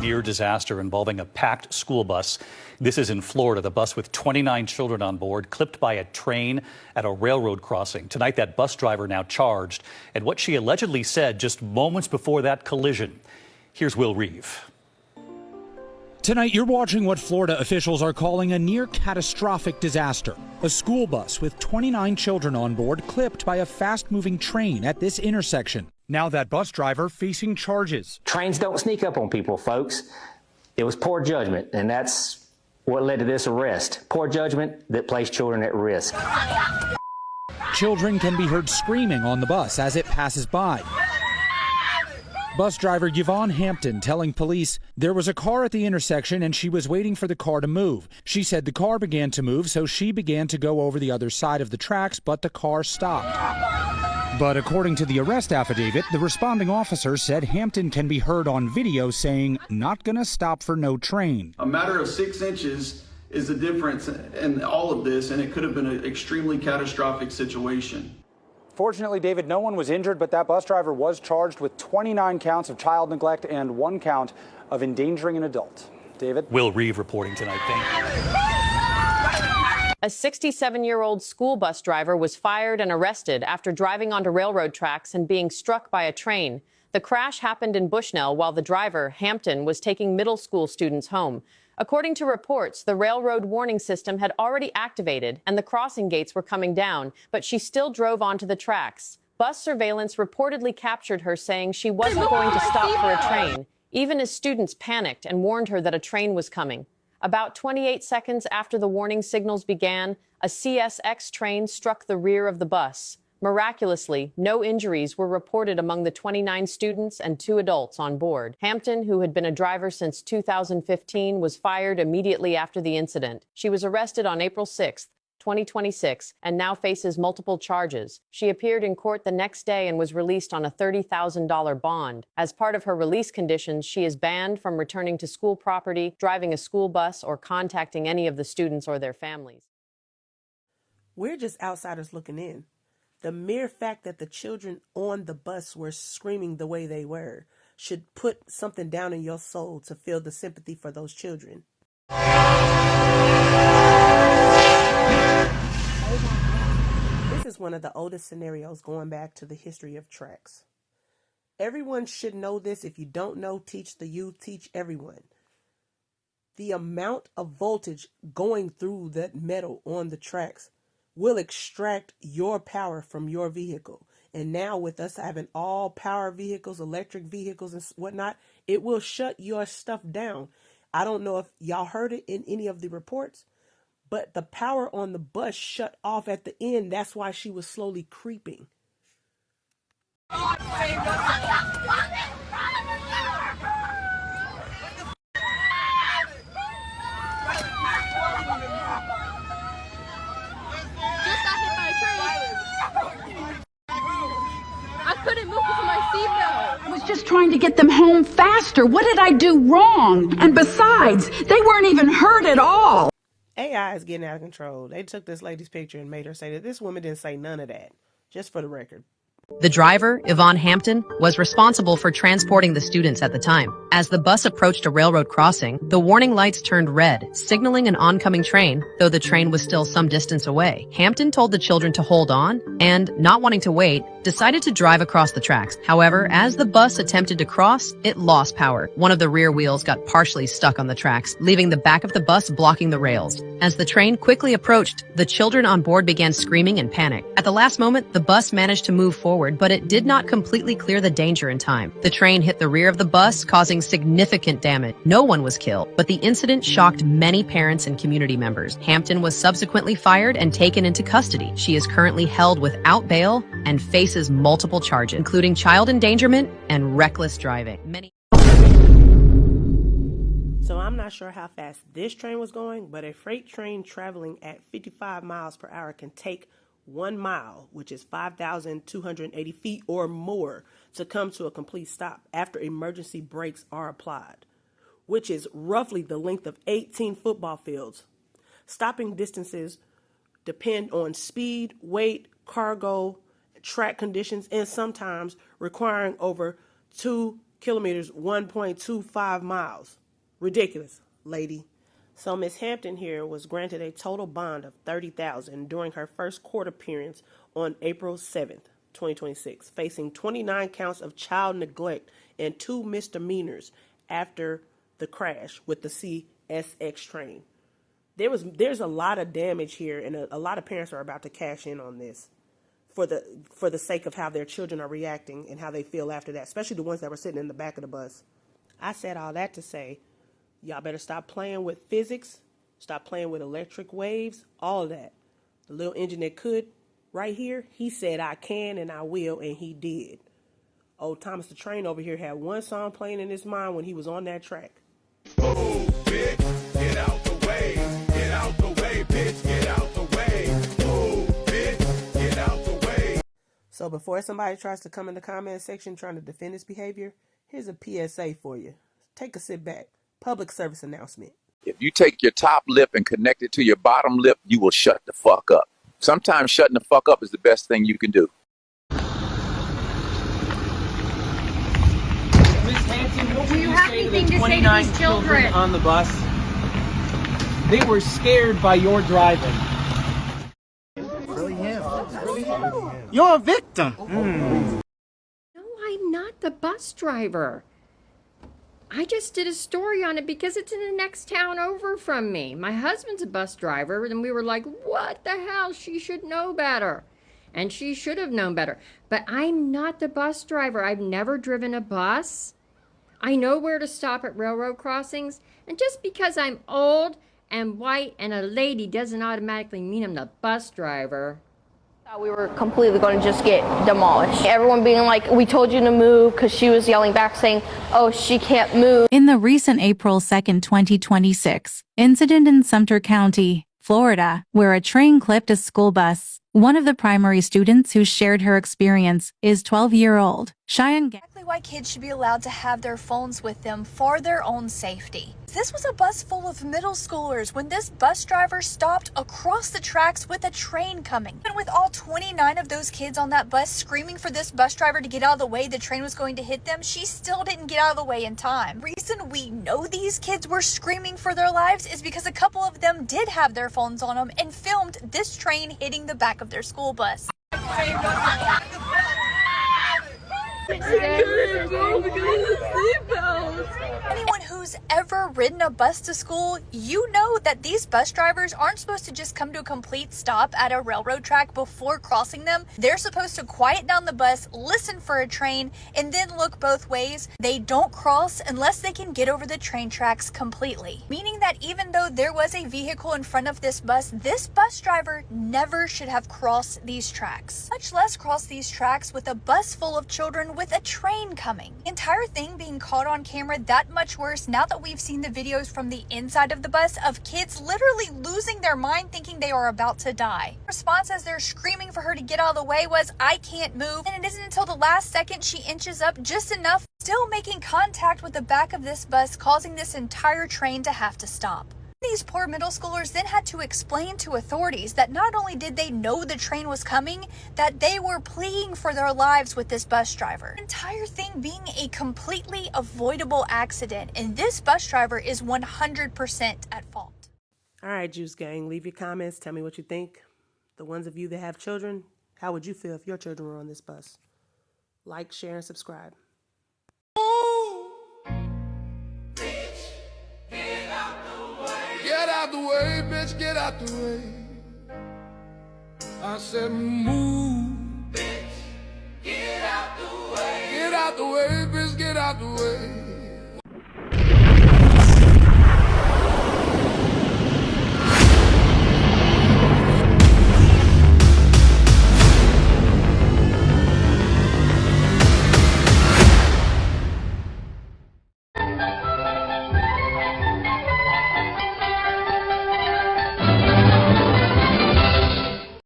near disaster involving a packed school bus. This is in Florida. The bus with 29 children on board clipped by a train at a railroad crossing. Tonight, that bus driver now charged, and what she allegedly said just moments before that collision. Here's Will Reeve. Tonight, you're watching what Florida officials are calling a near-catastrophic disaster. A school bus with 29 children on board clipped by a fast-moving train at this intersection. Now that bus driver facing charges. Trains don't sneak up on people, folks. It was poor judgment, and that's what led to this arrest. Poor judgment that placed children at risk. Children can be heard screaming on the bus as it passes by. Bus driver Yvonne Hampton telling police there was a car at the intersection and she was waiting for the car to move. She said the car began to move, so she began to go over the other side of the tracks, but the car stopped. But according to the arrest affidavit, the responding officer said Hampton can be heard on video saying, "Not gonna stop for no train." A matter of 6 inches is the difference in all of this, and it could have been an extremely catastrophic situation. Fortunately, David, no one was injured, but that bus driver was charged with 29 counts of child neglect and 1 count of endangering an adult. David? Will Reeve reporting tonight. Thank you. A 67-year-old school bus driver was fired and arrested after driving onto railroad tracks and being struck by a train. The crash happened in Bushnell while the driver, Hampton, was taking middle school students home. According to reports, the railroad warning system had already activated and the crossing gates were coming down, but she still drove onto the tracks. Bus surveillance reportedly captured her saying she wasn't going to stop for a train, even as students panicked and warned her that a train was coming. About 28 seconds after the warning signals began, a CSX train struck the rear of the bus. Miraculously, no injuries were reported among the 29 students and 2 adults on board. Hampton, who had been a driver since 2015, was fired immediately after the incident. She was arrested on April 6, 2026, and now faces multiple charges. She appeared in court the next day and was released on a $30,000 bond. As part of her release conditions, she is banned from returning to school property, driving a school bus, or contacting any of the students or their families. We're just outsiders looking in. The mere fact that the children on the bus were screaming the way they were should put something down in your soul to feel the sympathy for those children. This is one of the oldest scenarios going back to the history of tracks. Everyone should know this. If you don't know, teach the youth, teach everyone. The amount of voltage going through that metal on the tracks will extract your power from your vehicle. And now with us having all power vehicles, electric vehicles and whatnot, it will shut your stuff down. I don't know if y'all heard it in any of the reports, but the power on the bus shut off at the end. That's why she was slowly creeping. I was just trying to get them home faster. What did I do wrong? And besides, they weren't even hurt at all. AI is getting out of control. They took this lady's picture and made her say that this woman didn't say none of that. Just for the record. The driver, Yvonne Hampton, was responsible for transporting the students at the time. As the bus approached a railroad crossing, the warning lights turned red, signaling an oncoming train, though the train was still some distance away. Hampton told the children to hold on and, not wanting to wait, decided to drive across the tracks. However, as the bus attempted to cross, it lost power. One of the rear wheels got partially stuck on the tracks, leaving the back of the bus blocking the rails. As the train quickly approached, the children on board began screaming in panic. At the last moment, the bus managed to move forward, but it did not completely clear the danger in time. The train hit the rear of the bus, causing significant damage. No one was killed, but the incident shocked many parents and community members. Hampton was subsequently fired and taken into custody. She is currently held without bail and faces multiple charges, including child endangerment and reckless driving. So I'm not sure how fast this train was going, but a freight train traveling at 55 miles per hour can take 1 mile, which is 5,280 feet or more, to come to a complete stop after emergency brakes are applied, which is roughly the length of 18 football fields. Stopping distances depend on speed, weight, cargo, track conditions, and sometimes requiring over 2 kilometers, 1.25 miles. Ridiculous, lady. So Miss Hampton here was granted a total bond of $30,000 during her first court appearance on April 7th, 2026, facing 29 counts of child neglect and 2 misdemeanors after the crash with the CSX train. There's a lot of damage here, and a lot of parents are about to cash in on this for the sake of how their children are reacting and how they feel after that, especially the ones that were sitting in the back of the bus. I said all that to say, y'all better stop playing with physics, stop playing with electric waves, all of that. The little engine that could, right here, he said, I can and I will, and he did. Old Thomas the Train over here had one song playing in his mind when he was on that track. Move, bitch, get out the way. Get out the way, bitch, get out the way. Move, bitch, get out the way. So before somebody tries to come in the comment section trying to defend his behavior, here's a PSA for you. Take a sit back. Public service announcement. If you take your top lip and connect it to your bottom lip, you will shut the fuck up. Sometimes shutting the fuck up is the best thing you can do. Do you have anything to say to these children on the bus? They were scared by your driving. Really him. You're a victim. No, I'm not the bus driver. I just did a story on it because it's in the next town over from me. My husband's a bus driver, and we were like, what the hell? She should know better. And she should have known better. But I'm not the bus driver. I've never driven a bus. I know where to stop at railroad crossings. And just because I'm old and white and a lady doesn't automatically mean I'm the bus driver. We were completely going to just get demolished. Everyone being like, we told you to move, because she was yelling back saying, oh, she can't move. In the recent April 2nd, 2026 incident in Sumter County, Florida, where a train clipped a school bus, one of the primary students who shared her experience is 12-year-old Cheyenne. Exactly why kids should be allowed to have their phones with them for their own safety. This was a bus full of middle schoolers when this bus driver stopped across the tracks with a train coming. And with all 29 of those kids on that bus screaming for this bus driver to get out of the way, the train was going to hit them, she still didn't get out of the way in time. The reason we know these kids were screaming for their lives is because a couple of them did have their phones on them and filmed this train hitting the back of their school bus. Anyone who's ever ridden a bus to school, you know that these bus drivers aren't supposed to just come to a complete stop at a railroad track before crossing them. They're supposed to quiet down the bus, listen for a train, and then look both ways. They don't cross unless they can get over the train tracks completely. Meaning that even though there was a vehicle in front of this bus driver never should have crossed these tracks. Much less cross these tracks with a bus full of children with a train coming. The entire thing being caught on camera, that much worse now that we've seen the videos from the inside of the bus of kids literally losing their mind thinking they are about to die. The response as they're screaming for her to get out of the way was, I can't move. And it isn't until the last second she inches up just enough, still making contact with the back of this bus, causing this entire train to have to stop. These poor middle schoolers then had to explain to authorities that not only did they know the train was coming, that they were pleading for their lives with this bus driver. The entire thing being a completely avoidable accident, and this bus driver is 100% at fault. All right, Juice Gang, leave your comments. Tell me what you think. The ones of you that have children, how would you feel if your children were on this bus? Like, share, and subscribe. Get out the way, bitch, get out the way. I said move. Bitch, get out the way. Get out the way, bitch, get out the way.